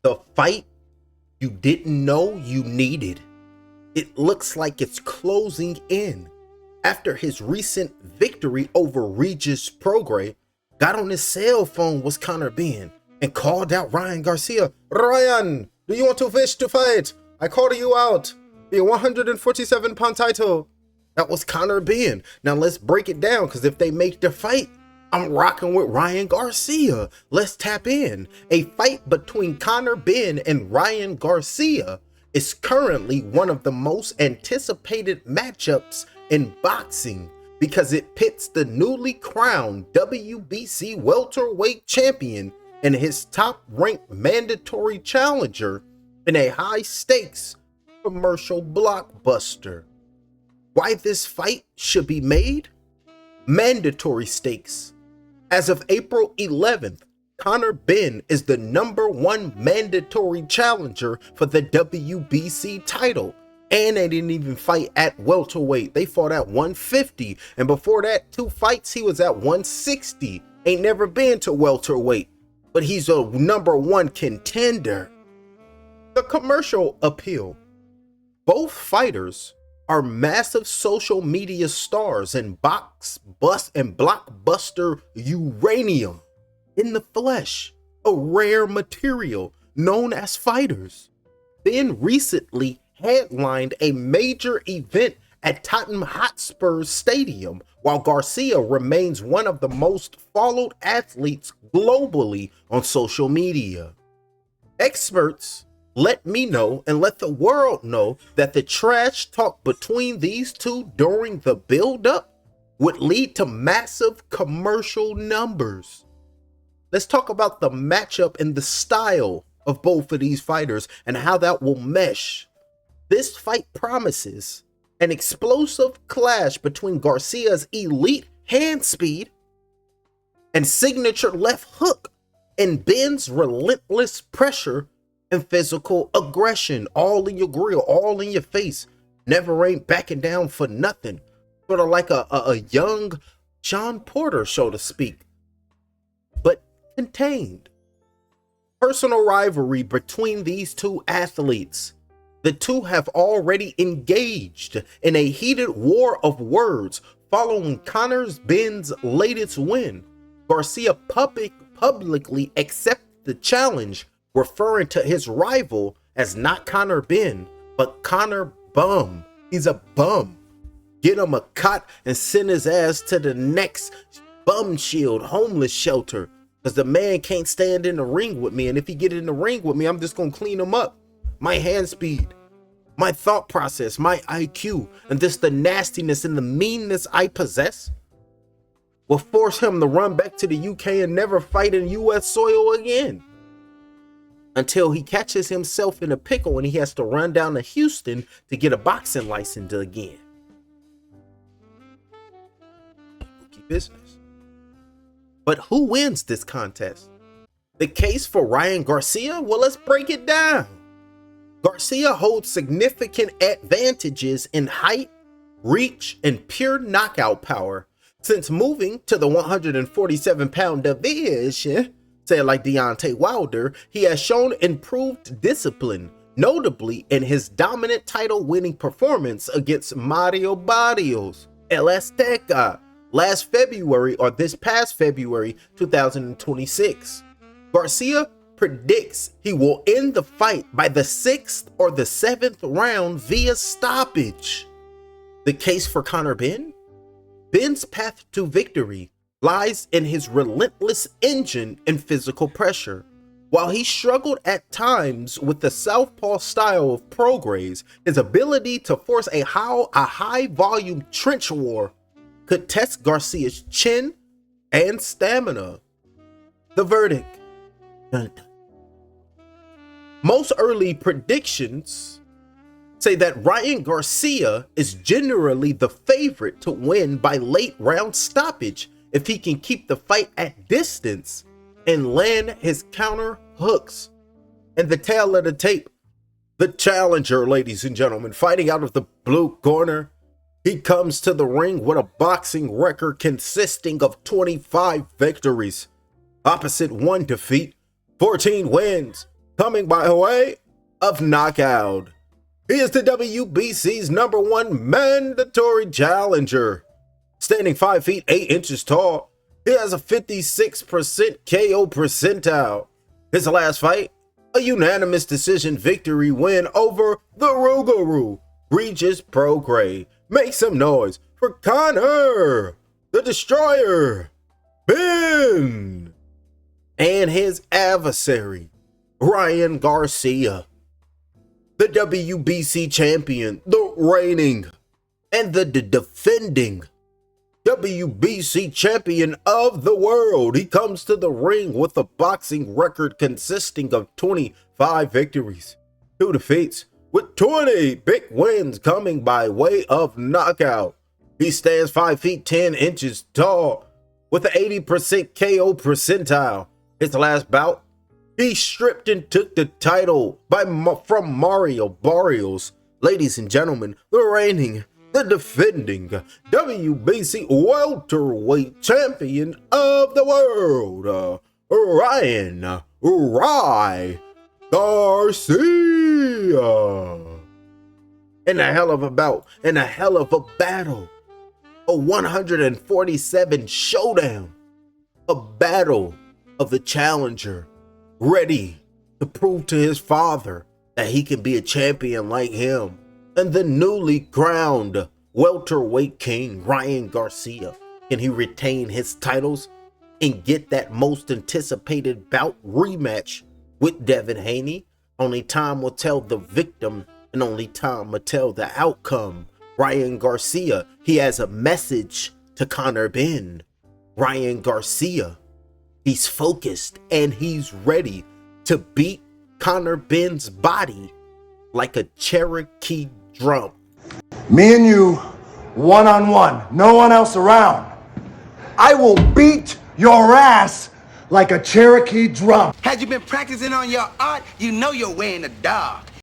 The fight you didn't know you needed. It looks like it's closing in. After his recent victory over Regis Prograis, got on his cell phone was Conor Benn and called out Ryan Garcia. Ryan, do you want to wish to fight? I called you out. The 147-pound title. That was Conor Benn. Now let's break it down, because if they make the fight, I'm rocking with Ryan Garcia. Let's tap in. A fight between Conor Benn and Ryan Garcia is currently one of the most anticipated matchups in boxing because it pits the newly crowned WBC welterweight champion and his top-ranked mandatory challenger in a high-stakes commercial blockbuster. Why this fight should be made? Mandatory stakes. As of April 11th, Conor Benn is the #1 mandatory challenger for the WBC title. And they didn't even fight at welterweight. They fought at 150. And before that, 2 fights, he was at 160. Ain't never been to welterweight. But he's a #1 contender. The commercial appeal. Both fighters are massive social media stars and blockbuster uranium in the flesh, a rare material known as fighters. Benn recently headlined a major event at Tottenham Hotspur Stadium, while Garcia remains one of the most followed athletes globally on social media. Experts let me know and let the world know that the trash talk between these two during the build-up would lead to massive commercial numbers. Let's talk about the matchup and the style of both of these fighters and how that will mesh. This fight promises an explosive clash between Garcia's elite hand speed and signature left hook and Benn's relentless pressure and physical aggression, all in your grill, all in your face. Never ain't backing down for nothing. Sort of like a young Sean Porter, so to speak, but contained. Personal rivalry between these two athletes. The two have already engaged in a heated war of words following Conor Benn's latest win. Garcia publicly accepted the challenge, referring to his rival as not Conor Benn, but Conor Bum. He's a bum. Get him a cot and send his ass to the next bum shield homeless shelter, because the man can't stand in the ring with me, and if he get in the ring with me, I'm just gonna clean him up. My hand speed, my thought process, my IQ, and this the nastiness and the meanness I possess will force him to run back to the UK and never fight in US soil again, until he catches himself in a pickle and he has to run down to Houston to get a boxing license again. Spooky business. But who wins this contest? The case for Ryan Garcia? Well, let's break it down. Garcia holds significant advantages in height, reach, and pure knockout power. Since moving to the 147-pound division, say it like Deontay Wilder, he has shown improved discipline, notably in his dominant title-winning performance against Mario Barrios, El Azteca, last February, or this past February 2026. Garcia predicts he will end the fight by the 6th or the 7th round via stoppage. The case for Conor Benn? Benn's path to victory lies in his relentless engine and physical pressure. While he struggled at times with the southpaw style of Prograis, his ability to force a high-volume trench war could test Garcia's chin and stamina. The verdict. Dun, dun. Most early predictions say that Ryan Garcia is generally the favorite to win by late round stoppage if he can keep the fight at distance and land his counter hooks. And the tail of the tape, the challenger, ladies and gentlemen, fighting out of the blue corner. He comes to the ring with a boxing record consisting of 25 victories, opposite 1 defeat, 14 wins. coming by way of knockout. He is the WBC's #1 mandatory challenger. Standing 5 feet 8 inches tall, he has a 56% KO percentile. His last fight, a unanimous decision victory win over the Rougarou Regis Prograis. Make some noise for Conor, the Destroyer, Benn, and his adversary, Ryan Garcia, the WBC champion, the reigning and the defending WBC champion of the world. He comes to the ring with a boxing record consisting of 25 victories, 2 defeats, with 20 big wins coming by way of knockout. He stands 5 feet 10 inches tall with an 80% KO percentile. His last bout, he stripped and took the title from Mario Barrios. Ladies and gentlemen, the reigning, the defending WBC welterweight champion of the world, Ryan Garcia. In a hell of a bout, in a hell of a battle, a 147 showdown, a battle of the challenger, ready to prove to his father that he can be a champion like him. And the newly crowned welterweight king, Ryan Garcia, can he retain his titles and get that most anticipated bout rematch with Devin Haney? Only time will tell the victim, and only time will tell the outcome. Ryan Garcia, he has a message to Conor Benn. Ryan Garcia, he's focused and he's ready to beat Conor Benn's body like a Cherokee drum. Me and you, one-on-one, no one else around. I will beat your ass like a Cherokee drum. Had you been practicing on your art, you know you're wearing the dog.